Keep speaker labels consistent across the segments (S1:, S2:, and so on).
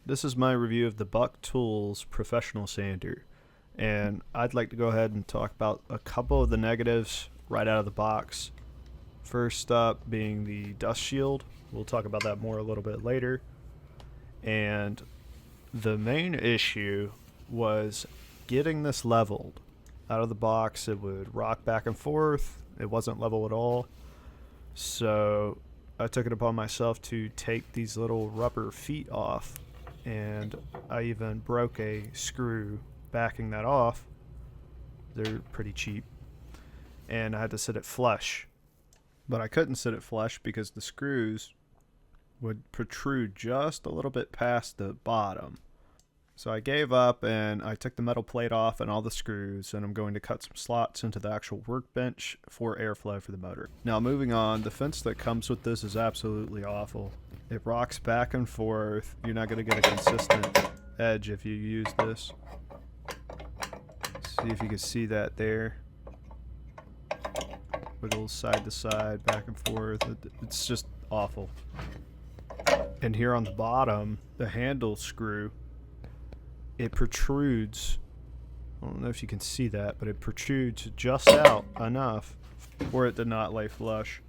S1: This is my review of the Bucktools Professional Sander, and I'd like to go ahead and talk about a couple of the negatives right out of the box. First up being the dust shield. We'll talk about that more a little bit later. And the main issue was getting this leveled. Out of the box, it would rock back and forth. It wasn't level at all. So I took it upon myself to take these little rubber feet off, and I even broke a screw backing that off. They're pretty cheap. And I had to sit it flush. But I couldn't sit it flush because the screws would protrude just a little bit past the bottom. So I gave up and I took the metal plate off and all the screws, and I'm going to cut some slots into the actual workbench for airflow for the motor. Now moving on, the fence that comes with this is absolutely awful. It rocks back and forth. You're not going to get a consistent edge if you use this. See if you can see that there. Wiggles side to side, back and forth. It's just awful. And here on the bottom, the handle screw, it protrudes. I don't know if you can see that, but it protrudes just out enough for it to not lay flush.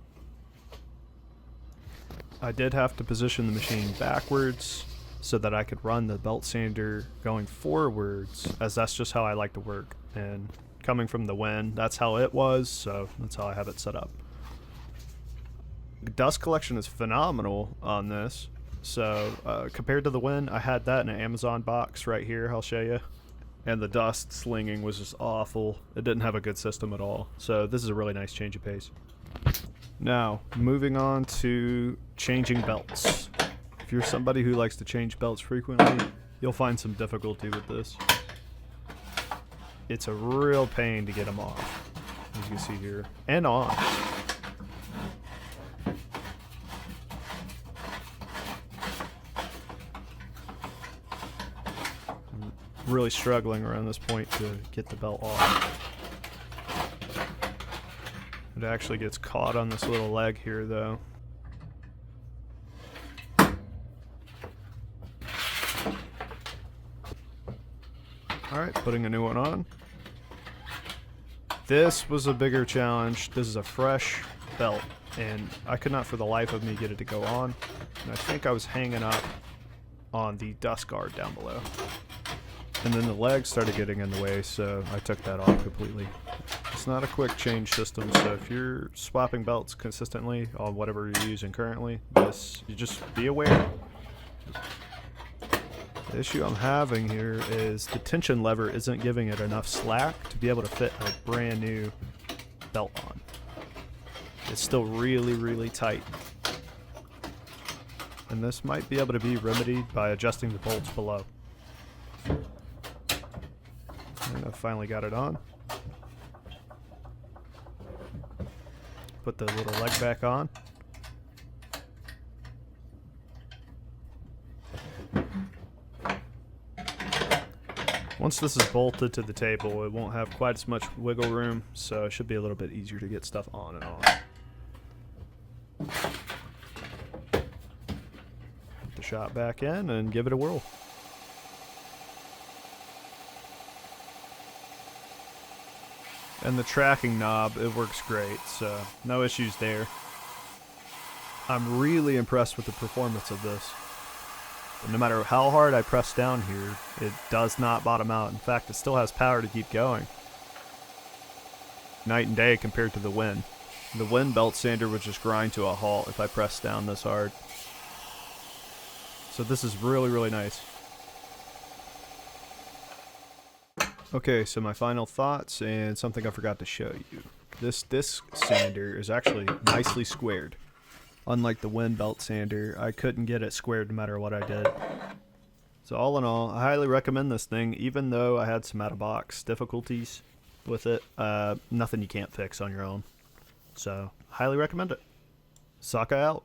S1: I did have to position the machine backwards so that I could run the belt sander going forwards, as that's just how I like to work. And coming from the WEN, that's how it was, so that's how I have it set up. The dust collection is phenomenal on this. So compared to the WEN, I had that in an Amazon box right here, I'll show you. And the dust slinging was just awful. It didn't have a good system at all. So this is a really nice change of pace. Now, moving on to changing belts. If you're somebody who likes to change belts frequently, you'll find some difficulty with this. It's a real pain to get them off, as you can see here, and on. I'm really struggling around this point to get the belt off. It actually gets caught on this little leg here, though. Alright, putting a new one on. This was a bigger challenge. This is a fresh belt, and I could not for the life of me get it to go on. And I think I was hanging up on the dust guard down below. And then the legs started getting in the way, so I took that off completely. It's not a quick change system, so if you're swapping belts consistently on whatever you're using currently, you just be aware. The issue I'm having here is the tension lever isn't giving it enough slack to be able to fit a brand new belt on. It's still really, really tight. And this might be able to be remedied by adjusting the bolts below. And I finally got it on. Put the little leg back on. Once this is bolted to the table, it won't have quite as much wiggle room, so it should be a little bit easier to get stuff on and off. Put the shot back in and give it a whirl. And the tracking knob, it works great, so no issues there. I'm really impressed with the performance of this. No matter how hard I press down here, it does not bottom out. In fact, it still has power to keep going. Night and day compared to the WEN. The WEN belt sander would just grind to a halt if I pressed down this hard. So this is really, really nice. Okay, so my final thoughts and something I forgot to show you. This disc sander is actually nicely squared. Unlike the WEN belt sander, I couldn't get it squared no matter what I did. So all in all, I highly recommend this thing, even though I had some out-of-box difficulties with it. Nothing you can't fix on your own. So, highly recommend it. Sokka out.